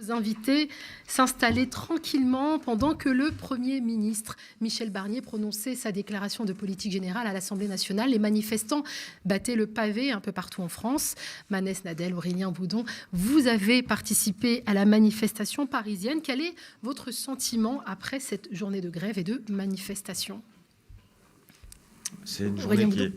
Nos invités s'installer tranquillement pendant que le Premier ministre Michel Barnier prononçait sa déclaration de politique générale à l'Assemblée nationale. Les manifestants battaient le pavé un peu partout en France. Manès Nadel, Aurélien Boudon, vous avez participé à la manifestation parisienne. Quel est votre sentiment après cette journée de grève et de manifestation ? C'est une journée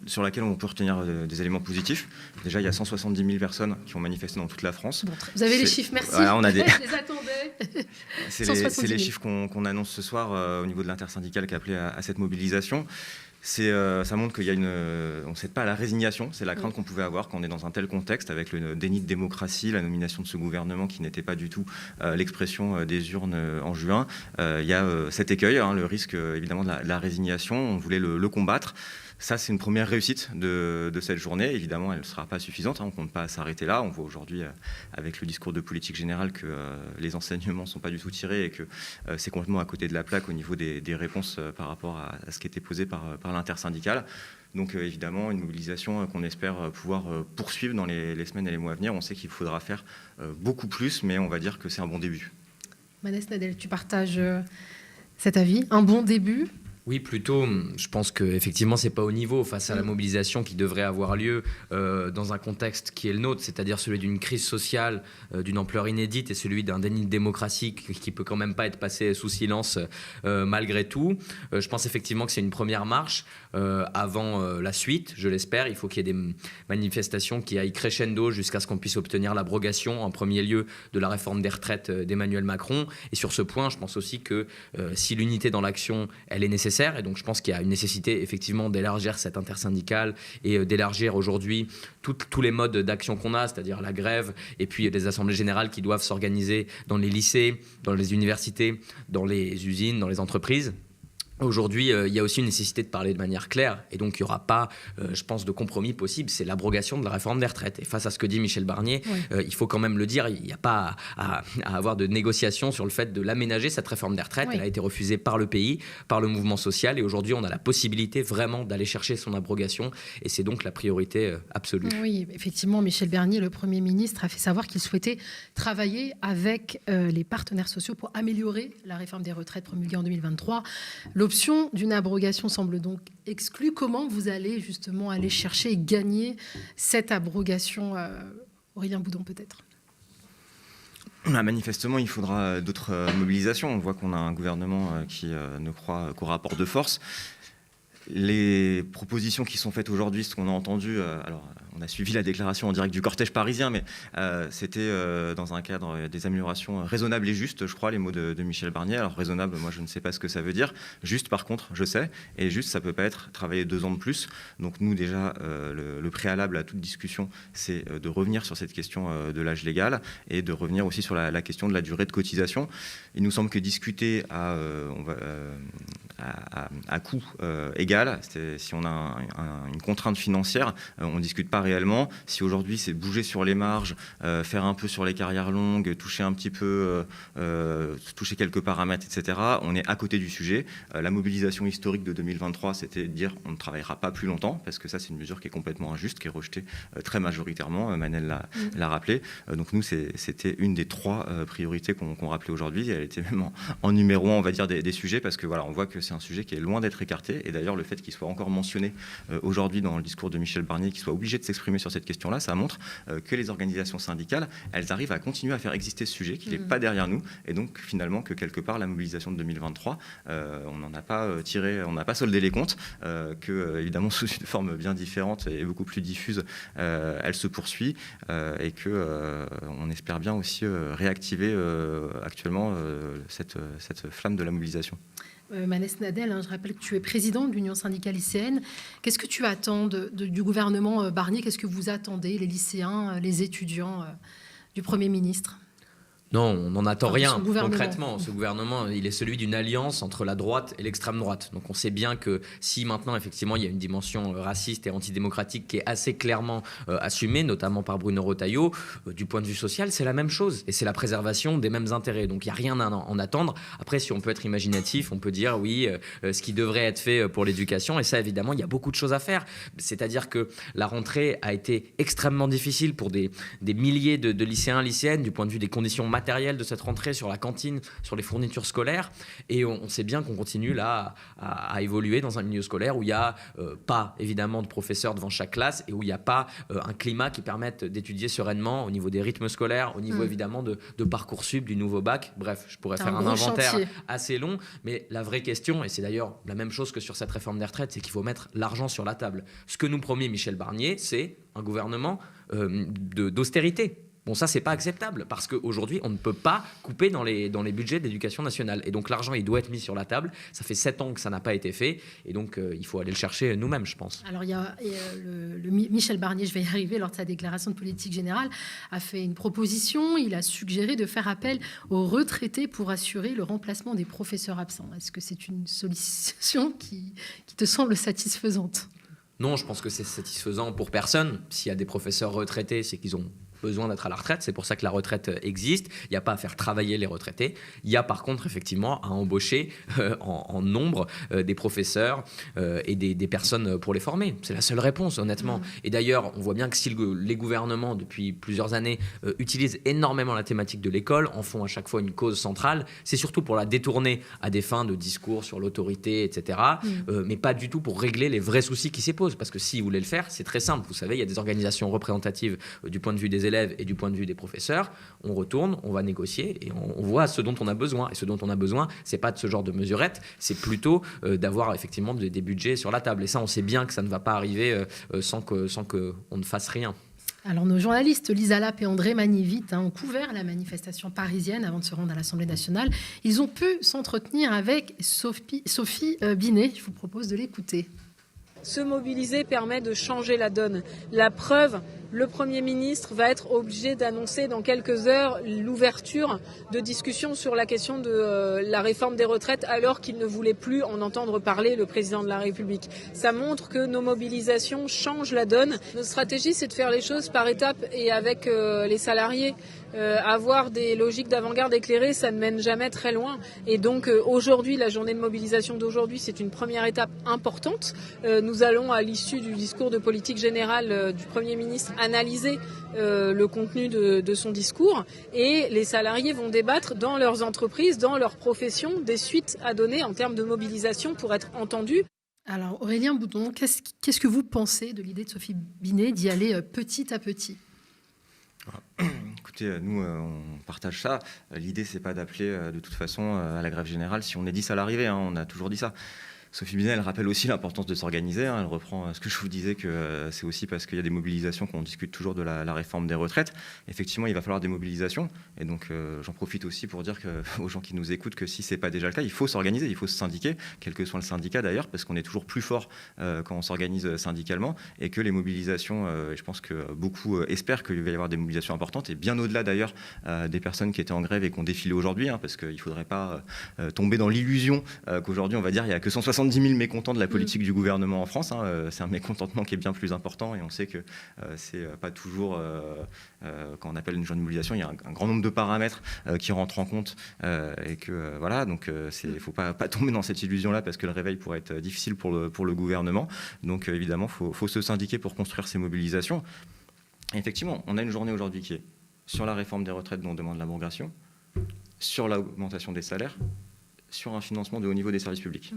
sur laquelle on peut retenir des éléments positifs. Déjà, il y a 170 000 personnes qui ont manifesté dans toute la France. Bon, vous avez les chiffres, merci. Voilà, on a Je les attendais. C'est les chiffres qu'on annonce ce soir au niveau de l'intersyndicale qui a appelé à cette mobilisation. Ça montre qu'il y a on ne cède pas à la résignation. C'est la crainte qu'on pouvait avoir quand on est dans un tel contexte, avec le déni de démocratie, la nomination de ce gouvernement qui n'était pas du tout l'expression des urnes en juin. Il y a cet écueil, le risque évidemment de la résignation. On voulait le combattre. Ça, c'est une première réussite de cette journée. Évidemment, elle ne sera pas suffisante. On ne compte pas s'arrêter là. On voit aujourd'hui, avec le discours de politique générale, que les enseignements ne sont pas du tout tirés et que c'est complètement à côté de la plaque au niveau des réponses par rapport à ce qui était posé par l'intersyndicale. Donc, évidemment, une mobilisation qu'on espère pouvoir poursuivre dans les semaines et les mois à venir. On sait qu'il faudra faire beaucoup plus, mais on va dire que c'est un bon début. Manès Nadel, tu partages cet avis ? Un bon début ? Oui, plutôt. Je pense qu'effectivement, ce n'est pas au niveau face à la mobilisation qui devrait avoir lieu dans un contexte qui est le nôtre, c'est-à-dire celui d'une crise sociale d'une ampleur inédite et celui d'un déni de démocratie qui peut quand même pas être passé sous silence malgré tout. Je pense effectivement que c'est une première marche avant la suite, je l'espère. Il faut qu'il y ait des manifestations qui aillent crescendo jusqu'à ce qu'on puisse obtenir l'abrogation en premier lieu de la réforme des retraites d'Emmanuel Macron. Et sur ce point, je pense aussi que si l'unité dans l'action, elle est nécessaire, et donc je pense qu'il y a une nécessité effectivement d'élargir cette intersyndicale et d'élargir aujourd'hui tous les modes d'action qu'on a, c'est-à-dire la grève et puis les assemblées générales qui doivent s'organiser dans les lycées, dans les universités, dans les usines, dans les entreprises. Aujourd'hui, il y a aussi une nécessité de parler de manière claire et donc il n'y aura pas, je pense, de compromis possible. C'est l'abrogation de la réforme des retraites. Et face à ce que dit Michel Barnier, il faut quand même le dire, il n'y a pas à avoir de négociation sur le fait de l'aménager, cette réforme des retraites. Elle a été refusée par le pays, par le mouvement social et aujourd'hui, on a la possibilité vraiment d'aller chercher son abrogation et c'est donc la priorité absolue. Oui, effectivement, Michel Barnier, le Premier ministre, a fait savoir qu'il souhaitait travailler avec les partenaires sociaux pour améliorer la réforme des retraites promulguée en 2023. L'option d'une abrogation semble donc exclue. Comment vous allez justement aller chercher et gagner cette abrogation, Aurélien Boudon peut-être ? Manifestement, il faudra d'autres mobilisations. On voit qu'on a un gouvernement qui ne croit qu'au rapport de force. Les propositions qui sont faites aujourd'hui, ce qu'on a entendu, alors on a suivi la déclaration en direct du cortège parisien, mais c'était dans un cadre des améliorations raisonnables et justes, je crois, les mots de Michel Barnier. Alors raisonnable, moi je ne sais pas ce que ça veut dire. Juste, par contre, je sais. Et juste, ça ne peut pas être travailler 2 ans de plus. Donc nous, déjà, le préalable à toute discussion, c'est de revenir sur cette question de l'âge légal et de revenir aussi sur la question de la durée de cotisation. Il nous semble que discuter à coût égal, si on a une contrainte financière, on ne discute pas réellement. Si aujourd'hui c'est bouger sur les marges, faire un peu sur les carrières longues, toucher un petit peu, toucher quelques paramètres, etc., on est à côté du sujet. La mobilisation historique de 2023, c'était de dire on ne travaillera pas plus longtemps, parce que ça c'est une mesure qui est complètement injuste, qui est rejetée très majoritairement, Manel l'a rappelé. Donc nous, c'était une des 3 priorités qu'on rappelait aujourd'hui. Elle était même en numéro 1, on va dire, des sujets, parce que voilà, on voit que c'est un sujet qui est loin d'être écarté. Et d'ailleurs, le fait qu'il soit encore mentionné aujourd'hui dans le discours de Michel Barnier, qu'il soit obligé de s'exprimer sur cette question-là, ça montre que les organisations syndicales, elles arrivent à continuer à faire exister ce sujet, qu'il n'est pas derrière nous. Et donc, finalement, que quelque part, la mobilisation de 2023, on n'en a pas tiré, on n'a pas soldé les comptes, que, évidemment, sous une forme bien différente et beaucoup plus diffuse, elle se poursuit et que on espère bien aussi réactiver actuellement cette flamme de la mobilisation. Manès Nadel, je rappelle que tu es président de l'Union syndicale lycéenne. Qu'est-ce que tu attends du gouvernement Barnier ? Qu'est-ce que vous attendez, les lycéens, les étudiants, du Premier ministre ? Non, on n'en attend rien concrètement. Ce gouvernement, il est celui d'une alliance entre la droite et l'extrême droite. Donc on sait bien que si maintenant, effectivement, il y a une dimension raciste et antidémocratique qui est assez clairement assumée, notamment par Bruno Retailleau, du point de vue social, c'est la même chose. Et c'est la préservation des mêmes intérêts. Donc il n'y a rien à en attendre. Après, si on peut être imaginatif, on peut dire, oui, ce qui devrait être fait pour l'éducation. Et ça, évidemment, il y a beaucoup de choses à faire. C'est-à-dire que la rentrée a été extrêmement difficile pour des milliers de lycéens, lycéennes, du point de vue des conditions matériel de cette rentrée, sur la cantine, sur les fournitures scolaires. Et on sait bien qu'on continue là à évoluer dans un milieu scolaire où il n'y a pas évidemment de professeurs devant chaque classe et où il n'y a pas un climat qui permette d'étudier sereinement au niveau des rythmes scolaires, au niveau évidemment de Parcoursup, du nouveau bac. Bref, je pourrais faire un inventaire assez long. Mais la vraie question, et c'est d'ailleurs la même chose que sur cette réforme des retraites, c'est qu'il faut mettre l'argent sur la table. Ce que nous promet Michel Barnier, c'est un gouvernement d'austérité. Bon, ça, c'est pas acceptable parce qu'aujourd'hui, on ne peut pas couper dans les budgets d'éducation nationale. Et donc, l'argent, il doit être mis sur la table. Ça fait 7 ans que ça n'a pas été fait. Et donc, il faut aller le chercher nous-mêmes, je pense. Alors, il y a Michel Barnier, je vais y arriver, lors de sa déclaration de politique générale, a fait une proposition. Il a suggéré de faire appel aux retraités pour assurer le remplacement des professeurs absents. Est-ce que c'est une solution qui te semble satisfaisante ? Non, je pense que c'est satisfaisant pour personne. S'il y a des professeurs retraités, c'est qu'ils ont besoin d'être à la retraite, c'est pour ça que la retraite existe. Il n'y a pas à faire travailler les retraités. Il y a par contre effectivement à embaucher en nombre des professeurs et des personnes pour les former. C'est la seule réponse, honnêtement. Et d'ailleurs, on voit bien que si les gouvernements, depuis plusieurs années, utilisent énormément la thématique de l'école, en font à chaque fois une cause centrale, c'est surtout pour la détourner à des fins de discours sur l'autorité, etc. Mais pas du tout pour régler les vrais soucis qui s'y posent. Parce que s'ils voulaient le faire, c'est très simple. Vous savez, il y a des organisations représentatives du point de vue des élèves et du point de vue des professeurs. On retourne, on va négocier et on voit ce dont on a besoin. Et ce dont on a besoin, c'est pas de ce genre de mesurettes, c'est plutôt d'avoir effectivement des budgets sur la table. Et ça, on sait bien que ça ne va pas arriver sans qu'on ne fasse rien. Alors, nos journalistes Lisa Lapp et André Manivit ont couvert la manifestation parisienne avant de se rendre à l'Assemblée nationale. Ils ont pu s'entretenir avec Sophie Binet. Je vous propose de l'écouter. Se mobiliser permet de changer la donne. La preuve, le Premier ministre va être obligé d'annoncer dans quelques heures l'ouverture de discussions sur la question de la réforme des retraites alors qu'il ne voulait plus en entendre parler, le président de la République. Ça montre que nos mobilisations changent la donne. Notre stratégie, c'est de faire les choses par étapes et avec les salariés. Avoir des logiques d'avant-garde éclairées, ça ne mène jamais très loin. Et donc aujourd'hui, la journée de mobilisation d'aujourd'hui, c'est une première étape importante. Nous allons, à l'issue du discours de politique générale du Premier ministre, analyser le contenu de son discours. Et les salariés vont débattre dans leurs entreprises, dans leurs professions, des suites à donner en termes de mobilisation pour être entendus. Alors Aurélien Boudon, qu'est-ce que vous pensez de l'idée de Sophie Binet d'y aller petit à petit ? Écoutez, nous, on partage ça. L'idée, c'est pas d'appeler de toute façon à la grève générale si on est 10 à l'arrivée. On a toujours dit ça. Sophie Binet, elle rappelle aussi l'importance de s'organiser. Elle reprend ce que je vous disais, que c'est aussi parce qu'il y a des mobilisations qu'on discute toujours de la réforme des retraites. Effectivement, il va falloir des mobilisations. Et donc, j'en profite aussi pour dire aux gens qui nous écoutent que si ce n'est pas déjà le cas, il faut s'organiser, il faut se syndiquer, quel que soit le syndicat d'ailleurs, parce qu'on est toujours plus fort quand on s'organise syndicalement et que les mobilisations, je pense que beaucoup espèrent qu'il va y avoir des mobilisations importantes et bien au-delà d'ailleurs des personnes qui étaient en grève et qui ont défilé aujourd'hui, parce qu'il ne faudrait pas tomber dans l'illusion qu'aujourd'hui, on va dire, il n'y a que 170 000 mécontents de la politique du gouvernement en France. C'est un mécontentement qui est bien plus important et on sait que c'est pas toujours, quand on appelle une journée de mobilisation, il y a un grand nombre de paramètres qui rentrent en compte et que voilà, donc il ne faut pas tomber dans cette illusion-là parce que le réveil pourrait être difficile pour le gouvernement. Donc évidemment, il faut se syndiquer pour construire ces mobilisations. Et effectivement, on a une journée aujourd'hui qui est sur la réforme des retraites dont on demande l'abrogation, sur l'augmentation des salaires, sur un financement de haut niveau des services publics.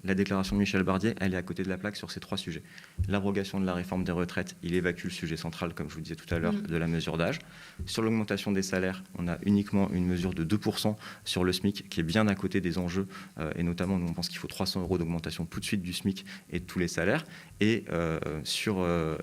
La déclaration de Michel Barnier, elle est à côté de la plaque sur ces 3 sujets. L'abrogation de la réforme des retraites, il évacue le sujet central, comme je vous disais tout à l'heure, de la mesure d'âge. Sur l'augmentation des salaires, on a uniquement une mesure de 2% sur le SMIC, qui est bien à côté des enjeux. Et notamment, nous, on pense qu'il faut 300 € d'augmentation tout de suite du SMIC et de tous les salaires. Et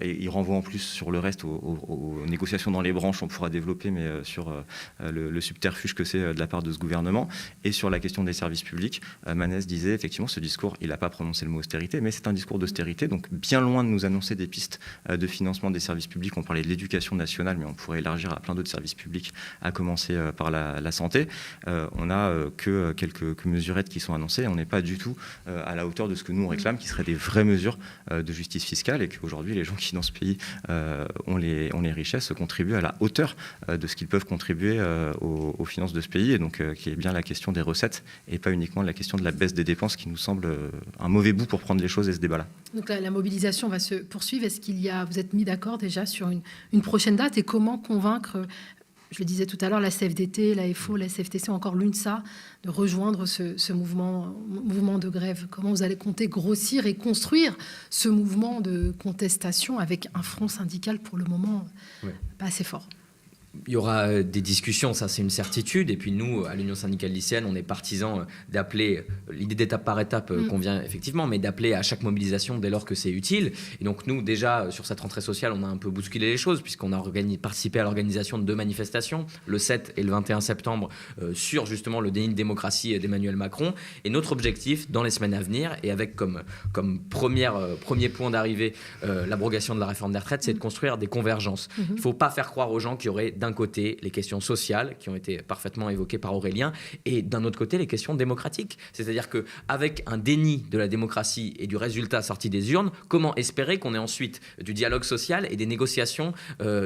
il renvoie en plus sur le reste aux négociations dans les branches, on pourra développer, mais sur le subterfuge que c'est de la part de ce gouvernement. Et sur la question des services publics, Manès disait effectivement ce discours discours, il n'a pas prononcé le mot austérité, mais c'est un discours d'austérité, donc bien loin de nous annoncer des pistes de financement des services publics. On parlait de l'éducation nationale, mais on pourrait élargir à plein d'autres services publics, à commencer par la santé. On n'a que quelques mesurettes qui sont annoncées. On n'est pas du tout à la hauteur de ce que nous on réclame, qui seraient des vraies mesures de justice fiscale, et qu'aujourd'hui les gens qui dans ce pays ont les richesses contribuent à la hauteur de ce qu'ils peuvent contribuer aux finances de ce pays, et donc qui est bien la question des recettes et pas uniquement la question de la baisse des dépenses qui nous semble un mauvais bout pour prendre les choses et ce débat-là. Donc la mobilisation va se poursuivre. Est-ce vous êtes mis d'accord déjà sur une prochaine date, et comment convaincre, je le disais tout à l'heure, la CFDT, la FO, la CFTC, encore l'UNSA, de rejoindre ce mouvement de grève? Comment vous allez compter grossir et construire ce mouvement de contestation avec un front syndical pour le moment pas assez fort? Il y aura des discussions, ça c'est une certitude. Et puis nous, à l'Union syndicale lycéenne, on est partisans d'appeler, l'idée d'étape par étape convient effectivement, mais d'appeler à chaque mobilisation dès lors que c'est utile. Et donc nous, déjà, sur cette rentrée sociale, on a un peu bousculé les choses, puisqu'on a participé à l'organisation de 2 manifestations, le 7 et le 21 septembre, sur justement le déni de démocratie d'Emmanuel Macron. Et notre objectif, dans les semaines à venir, et avec comme premier point d'arrivée l'abrogation de la réforme des retraites, c'est de construire des convergences. Il ne faut pas faire croire aux gens qu'il y aurait d'un côté les questions sociales qui ont été parfaitement évoquées par Aurélien, et d'un autre côté les questions démocratiques. C'est-à-dire qu'avec un déni de la démocratie et du résultat sorti des urnes, comment espérer qu'on ait ensuite du dialogue social et des négociations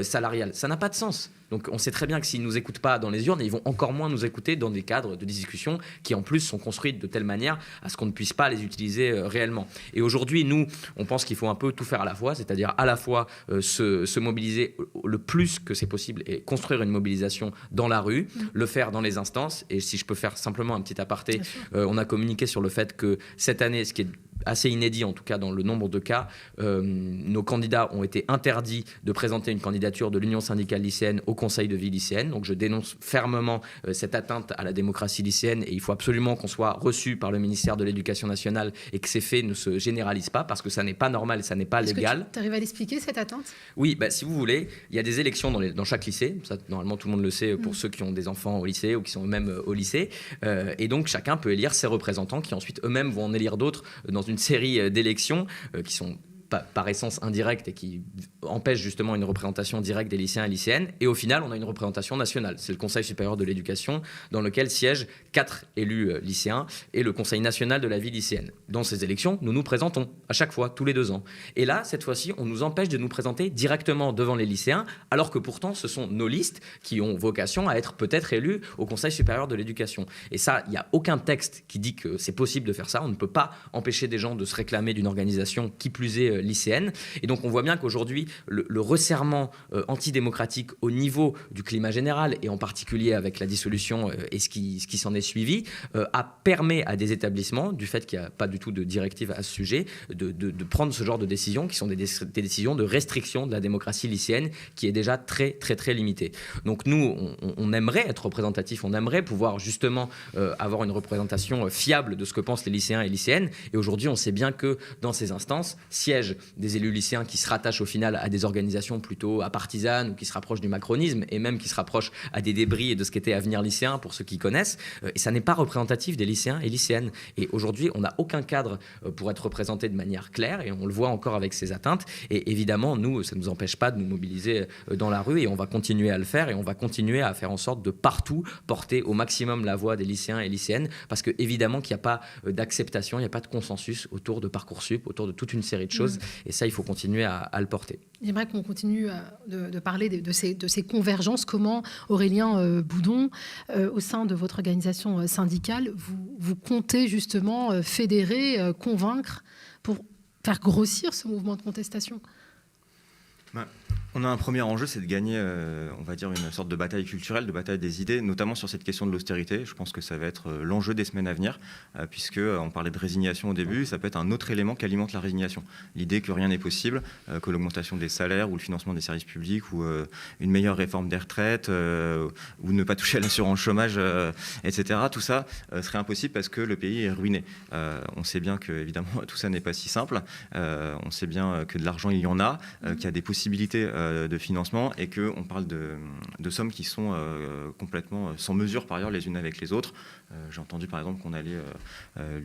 salariales? Ça n'a pas de sens. Donc on sait très bien que s'ils ne nous écoutent pas dans les urnes, ils vont encore moins nous écouter dans des cadres de discussion qui en plus sont construites de telle manière à ce qu'on ne puisse pas les utiliser réellement. Et aujourd'hui, nous, on pense qu'il faut un peu tout faire à la fois, c'est-à-dire à la fois se mobiliser le plus que c'est possible et construire une mobilisation dans la rue, le faire dans les instances. Et si je peux faire simplement un petit aparté, on a communiqué sur le fait que cette année, ce qui est assez inédit en tout cas dans le nombre de cas, nos candidats ont été interdits de présenter une candidature de l'Union syndicale lycéenne au conseil de vie lycéenne. Donc je dénonce fermement cette atteinte à la démocratie lycéenne, et il faut absolument qu'on soit reçu par le ministère de l'Éducation nationale et que ces faits ne se généralisent pas, parce que ça n'est pas normal et ça n'est pas légal. Tu arrives à l'expliquer, cette atteinte? Oui, si vous voulez, il y a des élections dans chaque lycée. Ça, normalement, tout le monde le sait pour ceux qui ont des enfants au lycée ou qui sont eux-mêmes au lycée. Et donc chacun peut élire ses représentants qui ensuite eux-mêmes vont en élire d'autres dans une série d'élections qui sont par essence indirecte et qui empêche justement une représentation directe des lycéens et lycéennes. Et au final, on a une représentation nationale. C'est le Conseil supérieur de l'éducation, dans lequel siègent 4 élus lycéens et le Conseil national de la vie lycéenne. Dans ces élections, nous nous présentons à chaque fois, tous les 2 ans. Et là, cette fois-ci, on nous empêche de nous présenter directement devant les lycéens, alors que pourtant, ce sont nos listes qui ont vocation à être peut-être élues au Conseil supérieur de l'éducation. Et ça, il n'y a aucun texte qui dit que c'est possible de faire ça. On ne peut pas empêcher des gens de se réclamer d'une organisation qui plus est lycéenne. Et donc on voit bien qu'aujourd'hui le resserrement antidémocratique au niveau du climat général, et en particulier avec la dissolution et ce qui s'en est suivi, permet à des établissements, du fait qu'il n'y a pas du tout de directive à ce sujet, de prendre ce genre de décisions qui sont des décisions de restriction de la démocratie lycéenne, qui est déjà très très très limitée. Donc nous on aimerait être représentatif, on aimerait pouvoir justement avoir une représentation fiable de ce que pensent les lycéens et lycéennes. Et aujourd'hui on sait bien que dans ces instances siègent des élus lycéens qui se rattachent au final à des organisations plutôt partisanes, ou qui se rapprochent du macronisme, et même qui se rapprochent à des débris et de ce qu'était Avenir lycéen pour ceux qui connaissent. Et ça n'est pas représentatif des lycéens et lycéennes. Et aujourd'hui, on n'a aucun cadre pour être représenté de manière claire, et on le voit encore avec ces atteintes. Et évidemment, nous, ça ne nous empêche pas de nous mobiliser dans la rue, et on va continuer à le faire, et on va continuer à faire en sorte de partout porter au maximum la voix des lycéens et lycéennes, parce que évidemment qu'il n'y a pas d'acceptation, il n'y a pas de consensus autour de Parcoursup, autour de toute une série de choses. Et ça, il faut continuer à le porter. J'aimerais qu'on continue de parler de ces convergences. Comment, Aurélien Boudon, au sein de votre organisation syndicale, vous comptez justement fédérer, convaincre pour faire grossir ce mouvement de contestation? On a un premier enjeu, c'est de gagner, on va dire, une sorte de bataille culturelle, de bataille des idées, notamment sur cette question de l'austérité. Je pense que ça va être l'enjeu des semaines à venir, puisqu'on parlait de résignation au début, ça peut être un autre élément qui alimente la résignation. L'idée que rien n'est possible, que l'augmentation des salaires ou le financement des services publics ou une meilleure réforme des retraites ou ne pas toucher à l'assurance chômage, etc. Tout ça serait impossible parce que le pays est ruiné. On sait bien que, évidemment, tout ça n'est pas si simple. On sait bien que de l'argent, il y en a, qu'il y a des possibilités de financement et qu'on parle de sommes qui sont complètement sans mesure par ailleurs les unes avec les autres. J'ai entendu par exemple qu'on allait,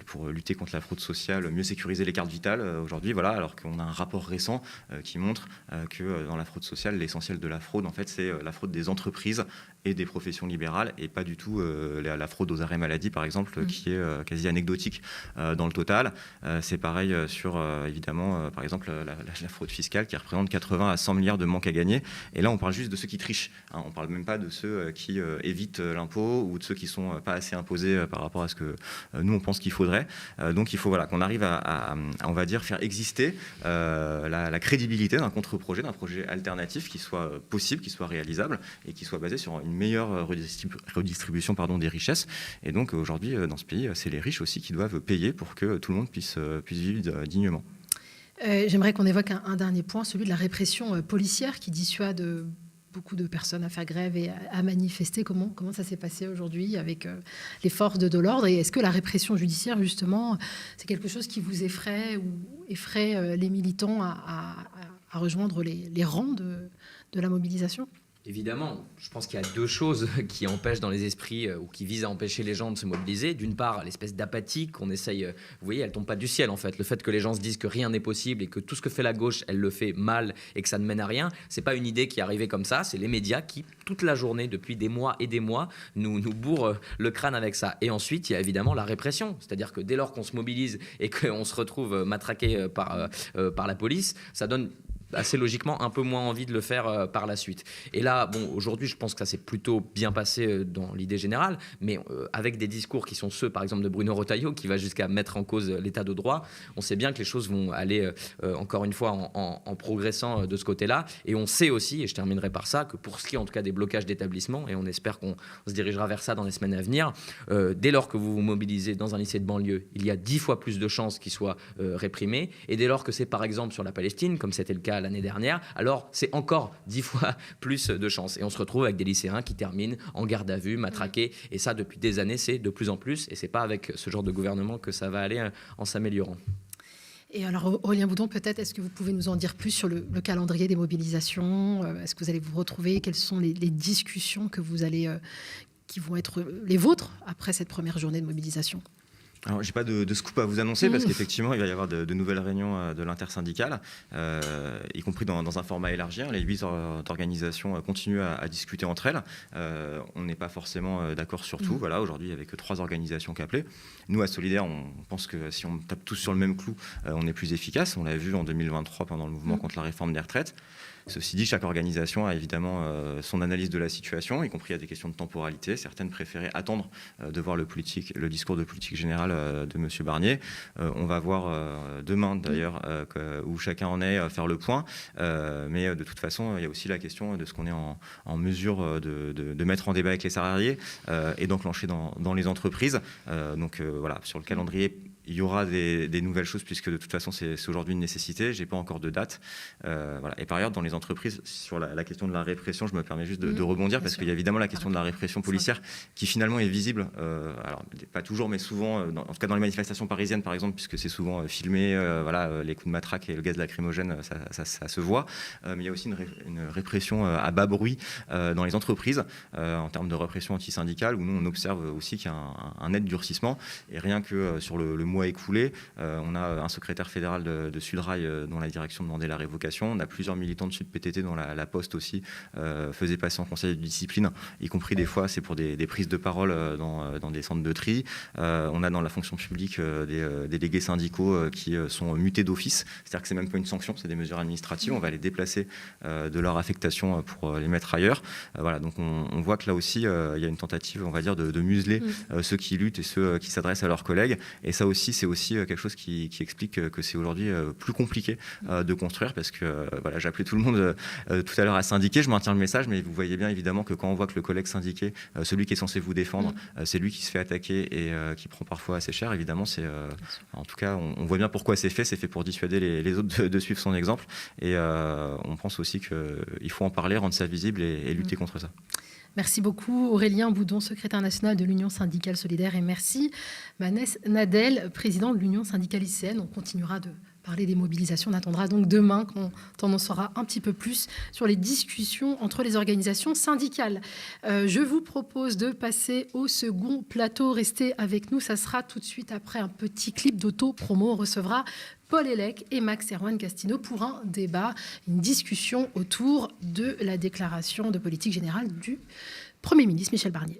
pour lutter contre la fraude sociale, mieux sécuriser les cartes vitales aujourd'hui, voilà, alors qu'on a un rapport récent qui montre que dans la fraude sociale, l'essentiel de la fraude, en fait, c'est la fraude des entreprises et des professions libérales et pas du tout la fraude aux arrêts maladie, par exemple, qui est quasi anecdotique dans le total. C'est pareil sur, évidemment, par exemple, la fraude fiscale qui représente 80 à 100 milliards de manque à gagner. Et là, on parle juste de ceux qui trichent. Hein. On ne parle même pas de ceux qui évitent l'impôt ou de ceux qui ne sont pas assez imposés par rapport à ce que nous, on pense qu'il faudrait. Donc, il faut qu'on arrive à, on va dire, faire exister la crédibilité d'un contre-projet, d'un projet alternatif qui soit possible, qui soit réalisable et qui soit basé sur une meilleure redistribution des richesses. Et donc, aujourd'hui, dans ce pays, c'est les riches aussi qui doivent payer pour que tout le monde puisse vivre dignement. J'aimerais qu'on évoque un dernier point, celui de la répression policière qui dissuade beaucoup de personnes à faire grève et à manifester. Comment ça s'est passé aujourd'hui avec les forces de l'ordre? Et est-ce que la répression judiciaire, justement, c'est quelque chose qui vous effraie ou effraie les militants à rejoindre les rangs de la mobilisation? Évidemment, je pense qu'il y a deux choses qui empêchent dans les esprits ou qui visent à empêcher les gens de se mobiliser. D'une part, l'espèce d'apathie qu'on essaye, vous voyez, elle tombe pas du ciel en fait. Le fait que les gens se disent que rien n'est possible et que tout ce que fait la gauche, elle le fait mal et que ça ne mène à rien, c'est pas une idée qui est arrivée comme ça, c'est les médias qui, toute la journée, depuis des mois et des mois, nous bourrent le crâne avec ça. Et ensuite, il y a évidemment la répression, c'est-à-dire que dès lors qu'on se mobilise et qu'on se retrouve matraqué par la police, ça donne assez logiquement un peu moins envie de le faire par la suite. Et là, bon, aujourd'hui, je pense que ça s'est plutôt bien passé dans l'idée générale, mais avec des discours qui sont ceux, par exemple, de Bruno Retailleau, qui va jusqu'à mettre en cause l'état de droit, on sait bien que les choses vont aller, encore une fois, en progressant de ce côté-là. Et on sait aussi, et je terminerai par ça, que pour ce qui est en tout cas des blocages d'établissements, et on espère qu'on se dirigera vers ça dans les semaines à venir, dès lors que vous vous mobilisez dans un lycée de banlieue, il y a 10 fois plus de chances qu'il soit réprimé. Et dès lors que c'est, par exemple, sur la Palestine, comme c'était le cas l'année dernière, alors c'est encore 10 fois plus de chances. Et on se retrouve avec des lycéens qui terminent en garde à vue, matraqués. Et ça, depuis des années, c'est de plus en plus. Et c'est pas avec ce genre de gouvernement que ça va aller en s'améliorant. Et alors, Aurélien Boudon, peut-être, est-ce que vous pouvez nous en dire plus sur le calendrier des mobilisations? Est-ce que vous allez vous retrouver? Quelles sont les discussions que vous allez, qui vont être les vôtres après cette première journée de mobilisation? Alors, j'ai pas de scoop à vous annoncer parce qu'effectivement, il va y avoir de nouvelles réunions de l'intersyndicale, y compris dans un format élargi. Les 8 organisations continuent à discuter entre elles. On n'est pas forcément d'accord sur tout. Voilà, aujourd'hui, il n'y avait que 3 organisations qu'appeler. Nous, à Solidaire, on pense que si on tape tous sur le même clou, on est plus efficace. On l'a vu en 2023 pendant le mouvement contre la réforme des retraites. Ceci dit, chaque organisation a évidemment son analyse de la situation, y compris à des questions de temporalité. Certaines préféraient attendre de voir le discours de politique générale de M. Barnier. On va voir demain, d'ailleurs, où chacun en est, faire le point. Mais de toute façon, il y a aussi la question de ce qu'on est en mesure de mettre en débat avec les salariés et d'enclencher dans les entreprises. Donc voilà, sur le calendrier, il y aura des nouvelles choses puisque de toute façon c'est aujourd'hui une nécessité. J'ai pas encore de date. Voilà. Et par ailleurs, dans les entreprises, sur la question de la répression, je me permets juste de rebondir parce qu'il y a évidemment la question de la répression policière qui finalement est visible. Alors pas toujours, mais souvent, en tout cas dans les manifestations parisiennes par exemple, puisque c'est souvent filmé. Voilà, les coups de matraque et le gaz lacrymogène, ça se voit. Mais il y a aussi une répression à bas bruit dans les entreprises en termes de répression antisyndicale où nous on observe aussi qu'il y a un net durcissement et rien que sur le mois écoulé, on a un secrétaire fédéral de Sudrail dont la direction demandait la révocation. On a plusieurs militants de Sud PTT dont la Poste aussi faisait passer en conseil de discipline, y compris des fois c'est pour des prises de parole dans des centres de tri. On a dans la fonction publique des délégués syndicaux qui sont mutés d'office, c'est-à-dire que c'est même pas une sanction, c'est des mesures administratives. On va les déplacer de leur affectation pour les mettre ailleurs. Voilà, donc on voit que là aussi il y a une tentative, on va dire, de museler ceux qui luttent et ceux qui s'adressent à leurs collègues. Et ça aussi, c'est aussi quelque chose qui explique que c'est aujourd'hui plus compliqué de construire parce que voilà, j'ai appelé tout le monde tout à l'heure à syndiquer, je maintiens le message, mais vous voyez bien évidemment que quand on voit que le collègue syndiqué, celui qui est censé vous défendre, c'est lui qui se fait attaquer et qui prend parfois assez cher, évidemment, c'est en tout cas, on voit bien pourquoi c'est fait pour dissuader les autres de suivre son exemple et on pense aussi qu'il faut en parler, rendre ça visible et lutter contre ça. Merci beaucoup Aurélien Boudon, secrétaire national de l'Union syndicale solidaire, et merci Manès Nadel, président de l'Union syndicale lycéenne. On continuera de parler des mobilisations. On attendra donc demain quand on en saura un petit peu plus sur les discussions entre les organisations syndicales. Je vous propose de passer au second plateau. Restez avec nous, ça sera tout de suite après un petit clip d'auto-promo. On recevra Paul Hellec et Max Erwan Castino pour un débat, une discussion autour de la déclaration de politique générale du Premier ministre Michel Barnier.